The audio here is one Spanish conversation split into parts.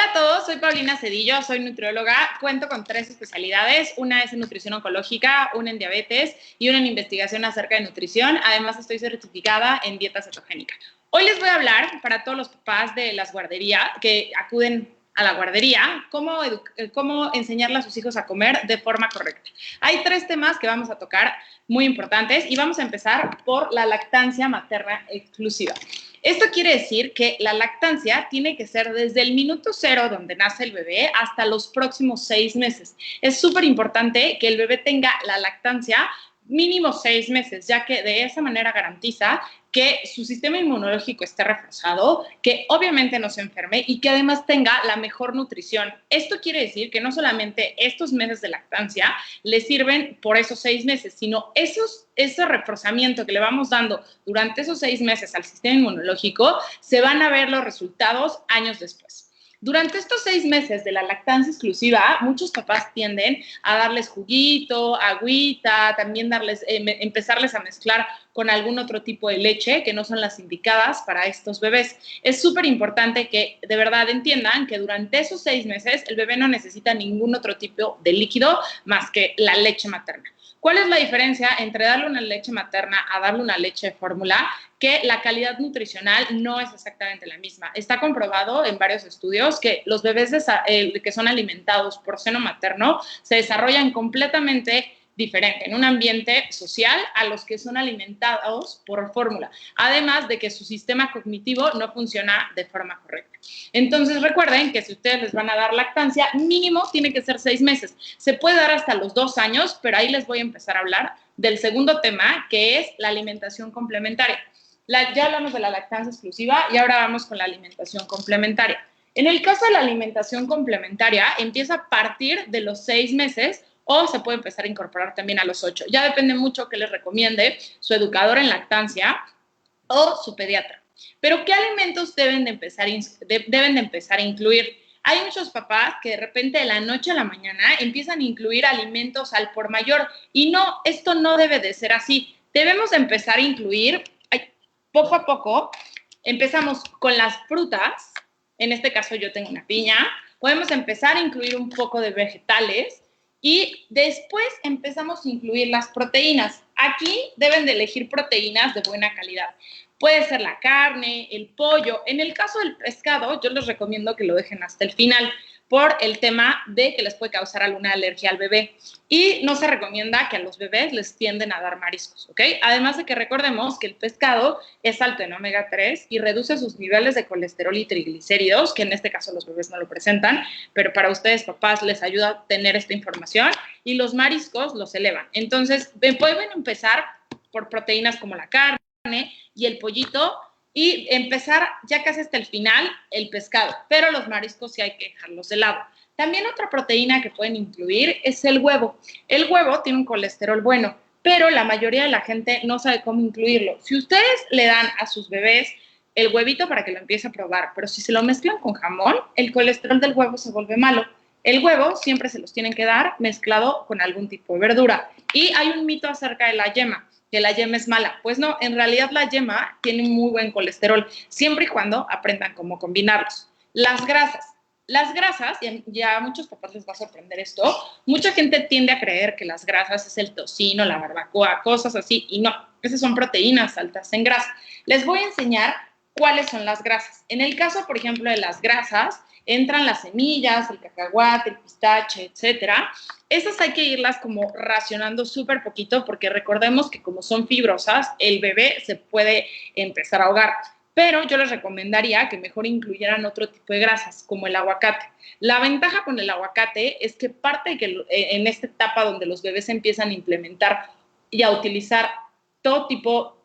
Hola a todos, soy Paulina Cedillo, soy nutrióloga, cuento con 3 especialidades, una es en nutrición oncológica, una en diabetes y una en investigación acerca de nutrición. Además estoy certificada en dieta cetogénica. Hoy les voy a hablar para todos los papás de las guarderías que acuden a la guardería, cómo enseñarle a sus hijos a comer de forma correcta. Hay 3 temas que vamos a tocar muy importantes y vamos a empezar por la lactancia materna exclusiva. Esto quiere decir que la lactancia tiene que ser desde el minuto 0 donde nace el bebé hasta los próximos 6 meses. Es súper importante que el bebé tenga la lactancia mínimo 6 meses, ya que de esa manera garantiza que su sistema inmunológico esté reforzado, que obviamente no se enferme y que además tenga la mejor nutrición. Esto quiere decir que no solamente estos meses de lactancia le sirven por esos 6 meses, sino ese reforzamiento que le vamos dando durante esos 6 meses al sistema inmunológico, se van a ver los resultados años después. Durante estos 6 meses de la lactancia exclusiva, muchos papás tienden a darles juguito, agüita, también empezarles a mezclar con algún otro tipo de leche que no son las indicadas para estos bebés. Es súper importante que de verdad entiendan que durante esos 6 meses el bebé no necesita ningún otro tipo de líquido más que la leche materna. ¿Cuál es la diferencia entre darle una leche materna a darle una leche de fórmula? Que la calidad nutricional no es exactamente la misma. Está comprobado en varios estudios que los bebés que son alimentados por seno materno se desarrollan completamente diferente en un ambiente social a los que son alimentados por fórmula, además de que su sistema cognitivo no funciona de forma correcta. Entonces recuerden que si ustedes les van a dar lactancia, mínimo tiene que ser 6 meses. Se puede dar hasta los 2 años, pero ahí les voy a empezar a hablar del segundo tema, que es la alimentación complementaria. Ya hablamos de la lactancia exclusiva y ahora vamos con la alimentación complementaria. En el caso de la alimentación complementaria, empieza a partir de los 6 meses o se puede empezar a incorporar también a los 8. Ya depende mucho que les recomiende su educador en lactancia o su pediatra. Pero, ¿qué alimentos deben de empezar a incluir? Hay muchos papás que de repente de la noche a la mañana empiezan a incluir alimentos al por mayor y no, esto no debe de ser así. Debemos empezar a incluir poco a poco. Empezamos con las frutas, en este caso yo tengo una piña, podemos empezar a incluir un poco de vegetales y después empezamos a incluir las proteínas. Aquí deben de elegir proteínas de buena calidad. Puede ser la carne, el pollo. En el caso del pescado, yo les recomiendo que lo dejen hasta el final por el tema de que les puede causar alguna alergia al bebé. Y no se recomienda que a los bebés les tienden a dar mariscos, ¿ok? Además de que recordemos que el pescado es alto en omega 3 y reduce sus niveles de colesterol y triglicéridos, que en este caso los bebés no lo presentan, pero para ustedes, papás, les ayuda a tener esta información y los mariscos los elevan. Entonces, pueden empezar por proteínas como la carne y el pollito y empezar ya casi hasta el final el pescado, pero los mariscos sí hay que dejarlos de lado. También otra proteína que pueden incluir es el huevo. El huevo tiene un colesterol bueno, pero la mayoría de la gente no sabe cómo incluirlo. Si ustedes le dan a sus bebés el huevito para que lo empiece a probar, pero si se lo mezclan con jamón, el colesterol del huevo se vuelve malo. El huevo siempre se los tienen que dar mezclado con algún tipo de verdura. Y hay un mito acerca de la yema, que la yema es mala. Pues no, en realidad la yema tiene muy buen colesterol, siempre y cuando aprendan cómo combinarlos. Las grasas, ya a muchos papás les va a sorprender esto, mucha gente tiende a creer que las grasas es el tocino, la barbacoa, cosas así, y no, esas son proteínas altas en grasa. Les voy a enseñar cuáles son las grasas. En el caso, por ejemplo, de las grasas, entran las semillas, el cacahuate, el pistache, etcétera. Esas hay que irlas como racionando súper poquito porque recordemos que como son fibrosas, el bebé se puede empezar a ahogar. Pero yo les recomendaría que mejor incluyeran otro tipo de grasas, como el aguacate. La ventaja con el aguacate es que parte de que en esta etapa donde los bebés empiezan a implementar y a utilizar todo tipo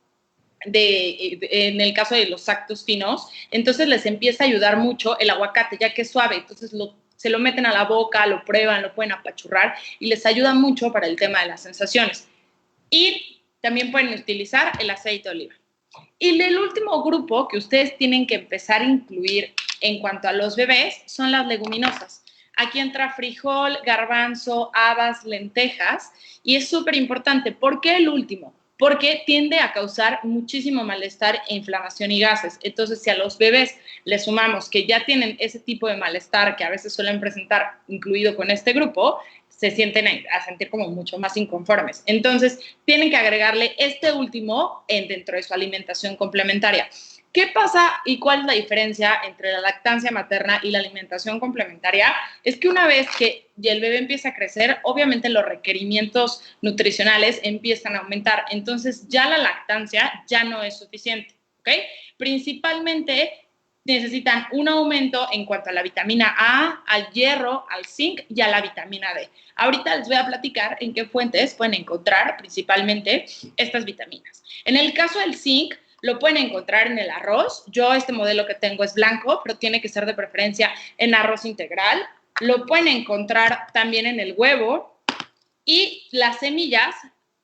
en el caso de los lácteos finos, entonces les empieza a ayudar mucho el aguacate, ya que es suave, entonces se lo meten a la boca, lo prueban, lo pueden apachurrar y les ayuda mucho para el tema de las sensaciones. Y también pueden utilizar el aceite de oliva. Y el último grupo que ustedes tienen que empezar a incluir en cuanto a los bebés son las leguminosas. Aquí entra frijol, garbanzo, habas, lentejas y es súper importante. ¿Por qué el último? porque tiende a causar muchísimo malestar e inflamación y gases. Entonces, si a los bebés les sumamos que ya tienen ese tipo de malestar que a veces suelen presentar, incluido con este grupo, se sienten a sentir como mucho más inconformes. Entonces, tienen que agregarle este último dentro de su alimentación complementaria. ¿Qué pasa y cuál es la diferencia entre la lactancia materna y la alimentación complementaria? Es que una vez que el bebé empieza a crecer, obviamente los requerimientos nutricionales empiezan a aumentar. Entonces, ya la lactancia ya no es suficiente, ¿ok? Principalmente necesitan un aumento en cuanto a la vitamina A, al hierro, al zinc y a la vitamina D. Ahorita les voy a platicar en qué fuentes pueden encontrar principalmente estas vitaminas. En el caso del zinc, lo pueden encontrar en el arroz. Yo este modelo que tengo es blanco, pero tiene que ser de preferencia en arroz integral. Lo pueden encontrar también en el huevo y las semillas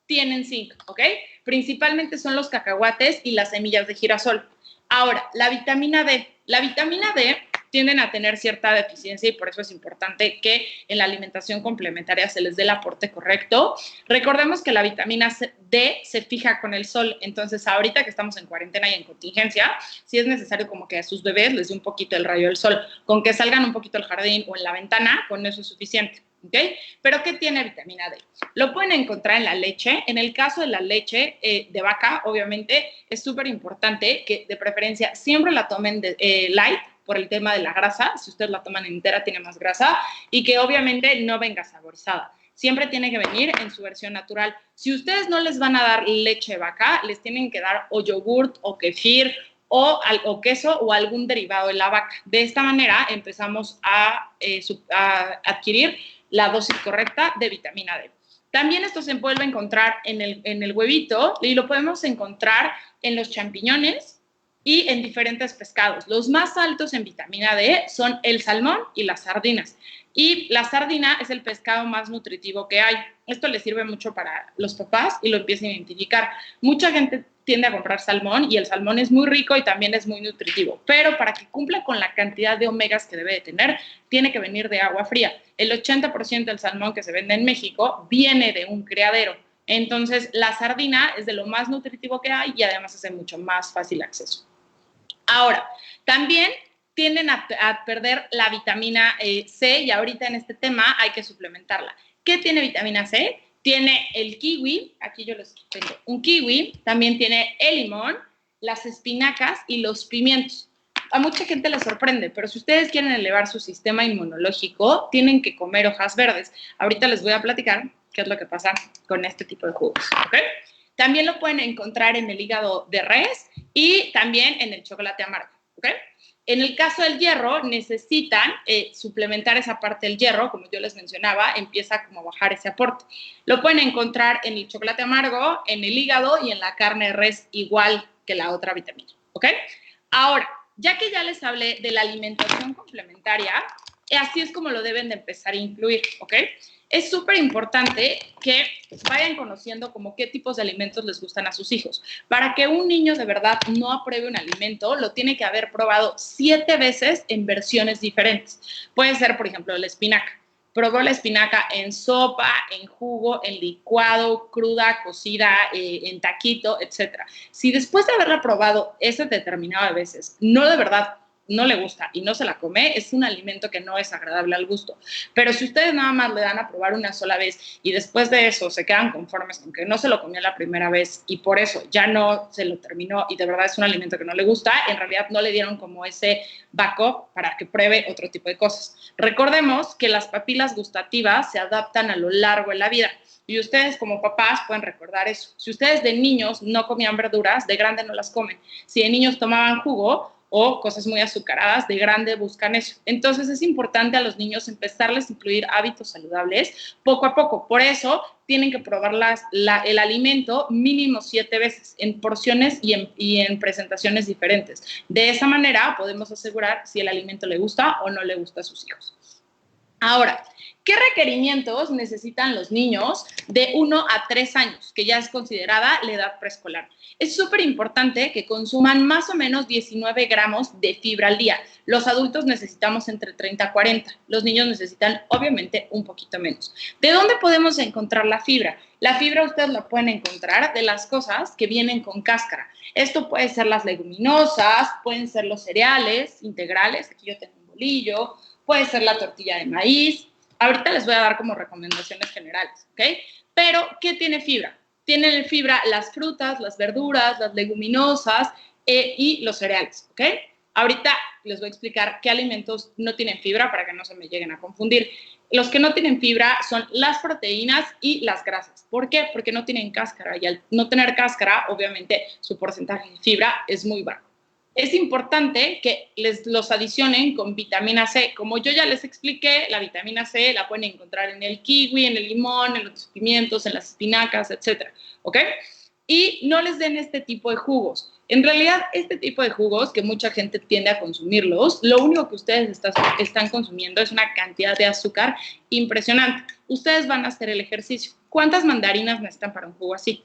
tienen zinc, ¿ok? Principalmente son los cacahuates y las semillas de girasol. Ahora, la vitamina D. La vitamina D tienden a tener cierta deficiencia y por eso es importante que en la alimentación complementaria se les dé el aporte correcto. Recordemos que la vitamina D se fija con el sol, entonces ahorita que estamos en cuarentena y en contingencia, sí es necesario como que a sus bebés les dé un poquito el rayo del sol. Con que salgan un poquito al jardín o en la ventana, con eso es suficiente. ¿Okay? ¿Pero qué tiene vitamina D? Lo pueden encontrar en la leche. En el caso de la leche de vaca, obviamente, es súper importante que de preferencia siempre la tomen light por el tema de la grasa. Si ustedes la toman entera, tiene más grasa y que obviamente no venga saborizada. Siempre tiene que venir en su versión natural. Si ustedes no les van a dar leche de vaca, les tienen que dar o yogurt o kefir o queso o algún derivado de la vaca. De esta manera empezamos a adquirir la dosis correcta de vitamina D. También esto se vuelve a encontrar en el huevito y lo podemos encontrar en los champiñones y en diferentes pescados. Los más altos en vitamina D son el salmón y las sardinas. Y la sardina es el pescado más nutritivo que hay. Esto les sirve mucho para los papás y lo empiezan a identificar. Mucha gente tiende a comprar salmón y el salmón es muy rico y también es muy nutritivo, pero para que cumpla con la cantidad de omegas que debe de tener, tiene que venir de agua fría. El 80% del salmón que se vende en México viene de un criadero. Entonces, la sardina es de lo más nutritivo que hay y además hace mucho más fácil acceso. Ahora, también tienden a perder la vitamina C y ahorita en este tema hay que suplementarla. ¿Qué tiene vitamina C? Tiene el kiwi, aquí yo les tengo un kiwi, también tiene el limón, las espinacas y los pimientos. A mucha gente le sorprende, pero si ustedes quieren elevar su sistema inmunológico, tienen que comer hojas verdes. Ahorita les voy a platicar qué es lo que pasa con este tipo de jugos, ¿ok? También lo pueden encontrar en el hígado de res y también en el chocolate amargo, ¿ok? En el caso del hierro, necesitan suplementar esa parte del hierro, como yo les mencionaba, empieza como a bajar ese aporte. Lo pueden encontrar en el chocolate amargo, en el hígado y en la carne de res, igual que la otra vitamina, ¿ok? Ahora, ya que ya les hablé de la alimentación complementaria, así es como lo deben de empezar a incluir, ¿ok? Es súper importante que vayan conociendo como qué tipos de alimentos les gustan a sus hijos. Para que un niño de verdad no apruebe un alimento, lo tiene que haber probado 7 veces en versiones diferentes. Puede ser, por ejemplo, la espinaca. Probó la espinaca en sopa, en jugo, en licuado, cruda, cocida, en taquito, etc. Si después de haberla probado ese determinado de veces, no de verdad no le gusta y no se la come, es un alimento que no es agradable al gusto. Pero si ustedes nada más le dan a probar una sola vez y después de eso se quedan conformes con que no se lo comió la primera vez y por eso ya no se lo terminó y de verdad es un alimento que no le gusta, en realidad no le dieron como ese backup para que pruebe otro tipo de cosas. Recordemos que las papilas gustativas se adaptan a lo largo de la vida. Y ustedes como papás pueden recordar eso. Si ustedes de niños no comían verduras, de grande no las comen. Si de niños tomaban jugo o cosas muy azucaradas, de grande buscan eso. Entonces es importante a los niños empezarles a incluir hábitos saludables poco a poco. Por eso tienen que probar el alimento mínimo 7 veces en porciones y en presentaciones diferentes. De esa manera podemos asegurar si el alimento le gusta o no le gusta a sus hijos. Ahora, ¿qué requerimientos necesitan los niños de 1 a 3 años, que ya es considerada la edad preescolar? Es súper importante que consuman más o menos 19 gramos de fibra al día. Los adultos necesitamos entre 30 a 40. Los niños necesitan, obviamente, un poquito menos. ¿De dónde podemos encontrar la fibra? La fibra ustedes la pueden encontrar de las cosas que vienen con cáscara. Esto puede ser las leguminosas, pueden ser los cereales integrales. Aquí yo tengo un bolillo. Puede ser la tortilla de maíz. Ahorita les voy a dar como recomendaciones generales, ¿ok? Pero, ¿qué tiene fibra? Tienen fibra las frutas, las verduras, las leguminosas y los cereales, ¿ok? Ahorita les voy a explicar qué alimentos no tienen fibra para que no se me lleguen a confundir. Los que no tienen fibra son las proteínas y las grasas. ¿Por qué? Porque no tienen cáscara y al no tener cáscara, obviamente, su porcentaje de fibra es muy bajo. Es importante que los adicionen con vitamina C. Como yo ya les expliqué, la vitamina C la pueden encontrar en el kiwi, en el limón, en los pimientos, en las espinacas, etcétera, ¿ok? Y no les den este tipo de jugos. En realidad, este tipo de jugos, que mucha gente tiende a consumirlos, lo único que ustedes están consumiendo es una cantidad de azúcar impresionante. Ustedes van a hacer el ejercicio. ¿Cuántas mandarinas necesitan para un jugo así?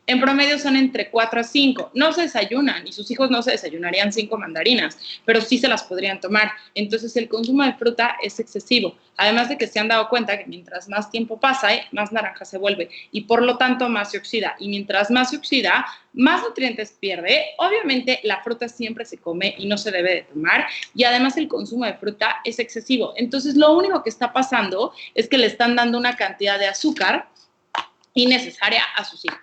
En promedio son entre 4 a 5. No se desayunan y sus hijos no se desayunarían 5 mandarinas, pero sí se las podrían tomar. Entonces el consumo de fruta es excesivo. Además de que se han dado cuenta que mientras más tiempo pasa, más naranja se vuelve y por lo tanto más se oxida. Y mientras más se oxida, más nutrientes pierde. Obviamente la fruta siempre se come y no se debe de tomar. Y además el consumo de fruta es excesivo. Entonces lo único que está pasando es que le están dando una cantidad de azúcar innecesaria a sus hijos.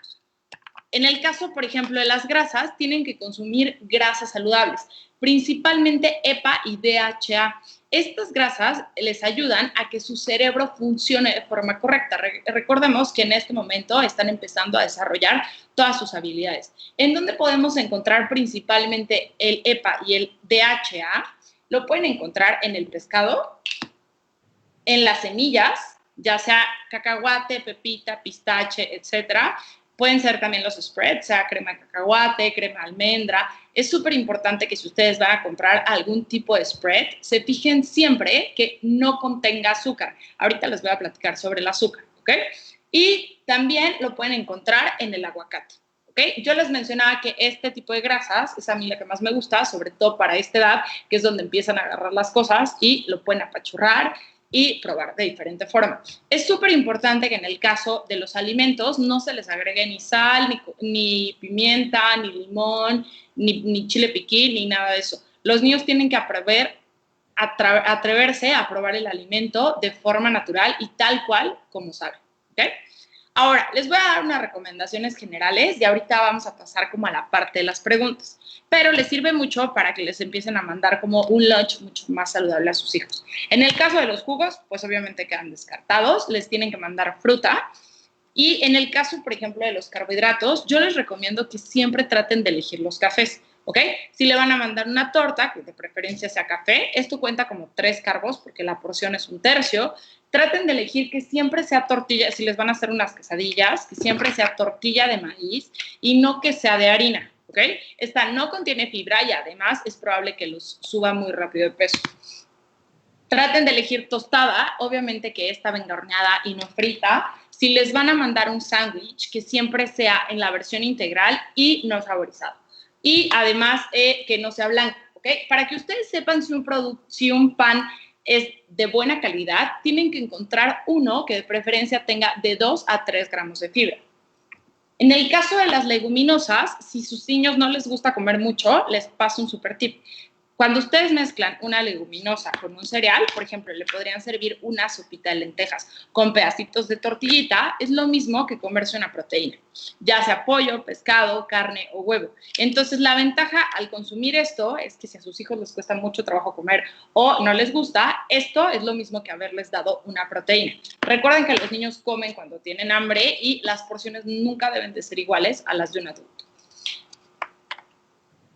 En el caso, por ejemplo, de las grasas, tienen que consumir grasas saludables, principalmente EPA y DHA. Estas grasas les ayudan a que su cerebro funcione de forma correcta. Recordemos que en este momento están empezando a desarrollar todas sus habilidades. ¿En dónde podemos encontrar principalmente el EPA y el DHA? Lo pueden encontrar en el pescado, en las semillas, ya sea cacahuate, pepita, pistache, etcétera. Pueden ser también los spreads, sea crema de cacahuate, crema de almendra. Es súper importante que si ustedes van a comprar algún tipo de spread, se fijen siempre que no contenga azúcar. Ahorita les voy a platicar sobre el azúcar, ¿ok? Y también lo pueden encontrar en el aguacate, ¿ok? Yo les mencionaba que este tipo de grasas es a mí la que más me gusta, sobre todo para esta edad, que es donde empiezan a agarrar las cosas y lo pueden apachurrar y probar de diferente forma. Es súper importante que en el caso de los alimentos no se les agregue ni sal, ni pimienta, ni limón, ni chile piquín, ni nada de eso. Los niños tienen que atreverse a probar el alimento de forma natural y tal cual como saben, ¿ok? Ahora, les voy a dar unas recomendaciones generales y ahorita vamos a pasar como a la parte de las preguntas, pero les sirve mucho para que les empiecen a mandar como un lunch mucho más saludable a sus hijos. En el caso de los jugos, pues obviamente quedan descartados, les tienen que mandar fruta. Y en el caso, por ejemplo, de los carbohidratos, yo les recomiendo que siempre traten de elegir los cafés, ¿ok? Si le van a mandar una torta, que de preferencia sea café, esto cuenta como 3 carbos porque la porción es 1/3. Traten de elegir que siempre sea tortilla, si les van a hacer unas quesadillas, que siempre sea tortilla de maíz y no que sea de harina, ¿ok? Esta no contiene fibra y además es probable que los suba muy rápido de peso. Traten de elegir tostada, obviamente que esta venga horneada y no frita. Si les van a mandar un sándwich, que siempre sea en la versión integral y no saborizado. Y además que no sea blanco, ¿ok? Para que ustedes sepan si un pan es de buena calidad, tienen que encontrar uno que de preferencia tenga de 2 a 3 gramos de fibra. En el caso de las leguminosas, si sus niños no les gusta comer mucho, les paso un super tip. Cuando ustedes mezclan una leguminosa con un cereal, por ejemplo, le podrían servir una sopita de lentejas con pedacitos de tortillita, es lo mismo que comerse una proteína, ya sea pollo, pescado, carne o huevo. Entonces, la ventaja al consumir esto es que si a sus hijos les cuesta mucho trabajo comer o no les gusta, esto es lo mismo que haberles dado una proteína. Recuerden que los niños comen cuando tienen hambre y las porciones nunca deben de ser iguales a las de un adulto.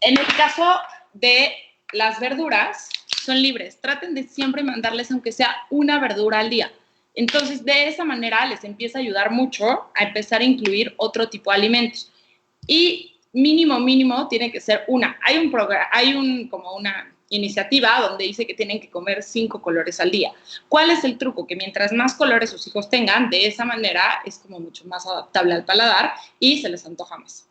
En el caso de las verduras son libres. Traten de siempre mandarles aunque sea una verdura al día. Entonces, de esa manera les empieza a ayudar mucho a empezar a incluir otro tipo de alimentos. Y mínimo tiene que ser una. Hay como una iniciativa donde dice que tienen que comer 5 colores al día. ¿Cuál es el truco? Que mientras más colores sus hijos tengan, de esa manera es como mucho más adaptable al paladar y se les antoja más.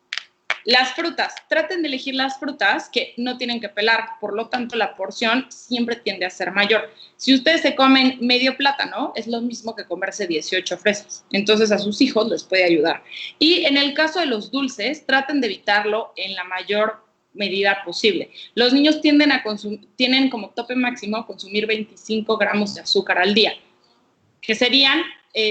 Las frutas, traten de elegir las frutas que no tienen que pelar, por lo tanto la porción siempre tiende a ser mayor. Si ustedes se comen medio plátano, es lo mismo que comerse 18 fresas, entonces a sus hijos les puede ayudar. Y en el caso de los dulces, traten de evitarlo en la mayor medida posible. Los niños tienen como tope máximo consumir 25 gramos de azúcar al día, que serían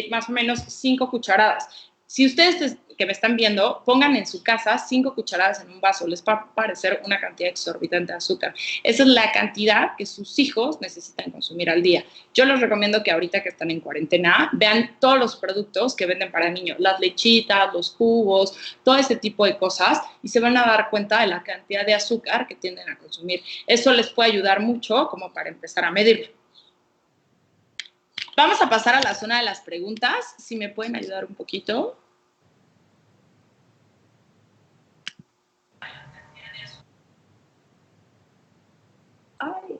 más o menos 5 cucharadas. Si ustedes que me están viendo, pongan en su casa 5 cucharadas en un vaso, les va a parecer una cantidad exorbitante de azúcar. Esa es la cantidad que sus hijos necesitan consumir al día. Yo les recomiendo que ahorita que están en cuarentena, vean todos los productos que venden para niños, las lechitas, los jugos, todo ese tipo de cosas, y se van a dar cuenta de la cantidad de azúcar que tienden a consumir. Eso les puede ayudar mucho como para empezar a medirlo. Vamos a pasar a la zona de las preguntas, si me pueden ayudar un poquito. Ay.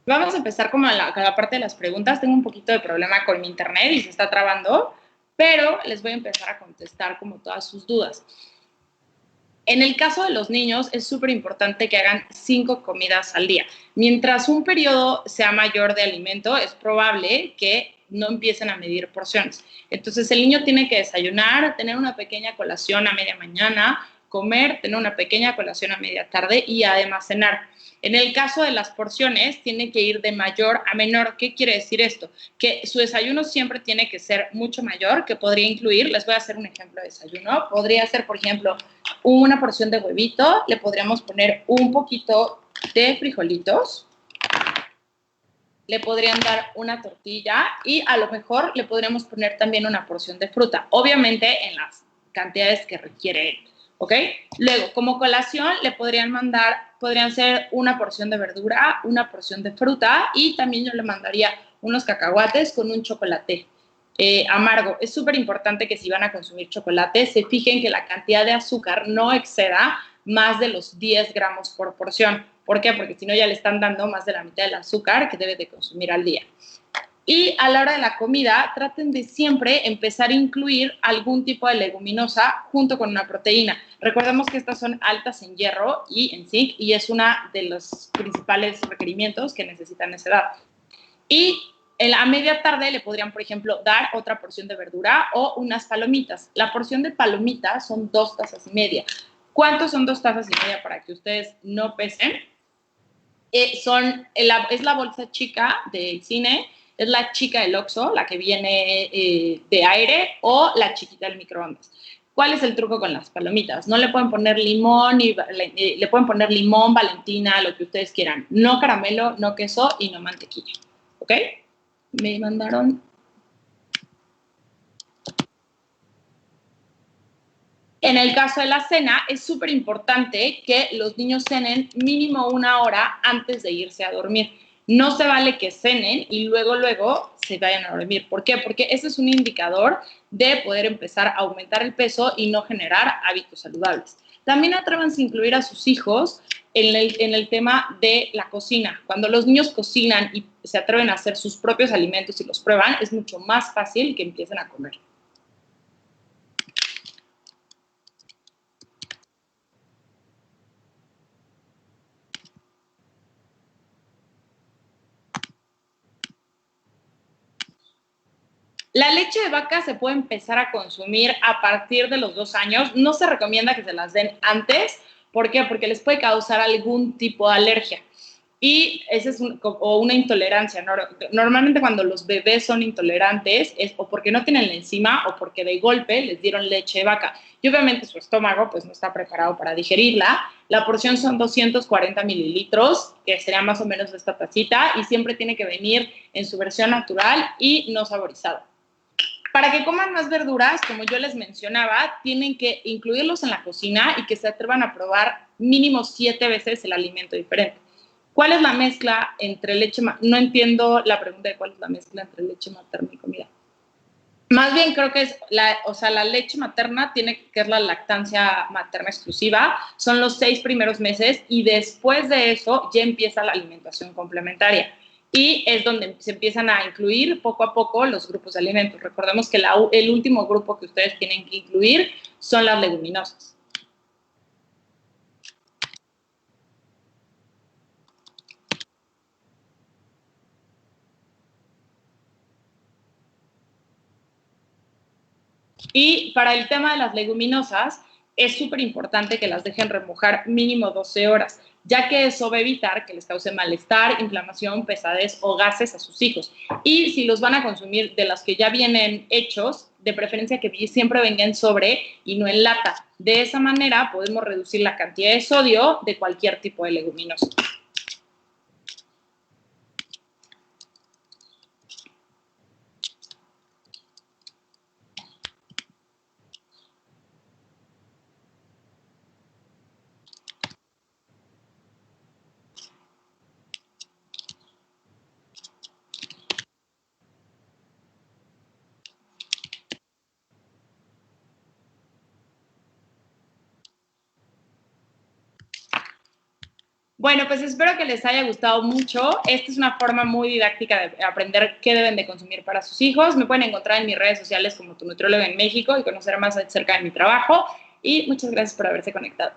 Vamos a empezar como a la parte de las preguntas. Tengo un poquito de problema con mi internet y se está trabando, pero les voy a empezar a contestar como todas sus dudas. En el caso de los niños, es súper importante que hagan 5 comidas al día. Mientras un periodo sea mayor de alimento, es probable que no empiecen a medir porciones. Entonces, el niño tiene que desayunar, tener una pequeña colación a media mañana, comer, tener una pequeña colación a media tarde y además cenar. En el caso de las porciones, tiene que ir de mayor a menor. ¿Qué quiere decir esto? Que su desayuno siempre tiene que ser mucho mayor, que podría incluir, les voy a hacer un ejemplo de desayuno, podría ser, por ejemplo, una porción de huevito, le podríamos poner un poquito de frijolitos, le podrían dar una tortilla y a lo mejor le podríamos poner también una porción de fruta, obviamente en las cantidades que requiere él, ¿ok? Luego, como colación, le podrían ser una porción de verdura, una porción de fruta y también yo le mandaría unos cacahuates con un chocolate amargo. Es súper importante que si van a consumir chocolate, se fijen que la cantidad de azúcar no exceda más de los 10 gramos por porción. ¿Por qué? Porque si no ya le están dando más de la mitad del azúcar que debe de consumir al día. Y a la hora de la comida, traten de siempre empezar a incluir algún tipo de leguminosa junto con una proteína. Recordemos que estas son altas en hierro y en zinc y es uno de los principales requerimientos que necesitan a esa edad. Y a media tarde le podrían, por ejemplo, dar otra porción de verdura o unas palomitas. La porción de palomitas son 2 tazas y media. ¿Cuántos son 2 tazas y media para que ustedes no pesen? Es la bolsa chica del cine, es la chica del Oxxo, la que viene de aire, o la chiquita del microondas. ¿Cuál es el truco con las palomitas? No le pueden poner limón, le pueden poner limón, Valentina, lo que ustedes quieran. No caramelo, no queso y no mantequilla. ¿Ok? Me mandaron. En el caso de la cena, es súper importante que los niños cenen mínimo 1 hora antes de irse a dormir. No se vale que cenen y luego se vayan a dormir. ¿Por qué? Porque ese es un indicador de poder empezar a aumentar el peso y no generar hábitos saludables. También atrévanse a incluir a sus hijos en el tema de la cocina. Cuando los niños cocinan y se atreven a hacer sus propios alimentos y los prueban, es mucho más fácil que empiecen a comer. La leche de vaca se puede empezar a consumir a partir de los 2 años. No se recomienda que se las den antes. ¿Por qué? Porque les puede causar algún tipo de alergia. Y ese es o una intolerancia. Normalmente cuando los bebés son intolerantes es o porque no tienen la enzima o porque de golpe les dieron leche de vaca. Y obviamente su estómago pues no está preparado para digerirla. La porción son 240 mililitros, que sería más o menos esta tacita, y siempre tiene que venir en su versión natural y no saborizada. Para que coman más verduras, como yo les mencionaba, tienen que incluirlos en la cocina y que se atrevan a probar mínimo 7 veces el alimento diferente. ¿Cuál es la mezcla entre leche materna? No entiendo la pregunta de cuál es la mezcla entre leche materna y comida. Más bien creo que es, la leche materna que es la lactancia materna exclusiva, son los 6 primeros meses y después de eso ya empieza la alimentación complementaria. Y es donde se empiezan a incluir poco a poco los grupos de alimentos. Recordemos que el último grupo que ustedes tienen que incluir son las leguminosas. Y para el tema de las leguminosas, es súper importante que las dejen remojar mínimo 12 horas, ya que eso va a evitar que les cause malestar, inflamación, pesadez o gases a sus hijos. Y si los van a consumir de los que ya vienen hechos, de preferencia que siempre vengan en sobre y no en lata. De esa manera podemos reducir la cantidad de sodio de cualquier tipo de leguminosa. Bueno, pues espero que les haya gustado mucho. Esta es una forma muy didáctica de aprender qué deben de consumir para sus hijos. Me pueden encontrar en mis redes sociales como Tu Nutrióloga en México y conocer más acerca de mi trabajo. Y muchas gracias por haberse conectado.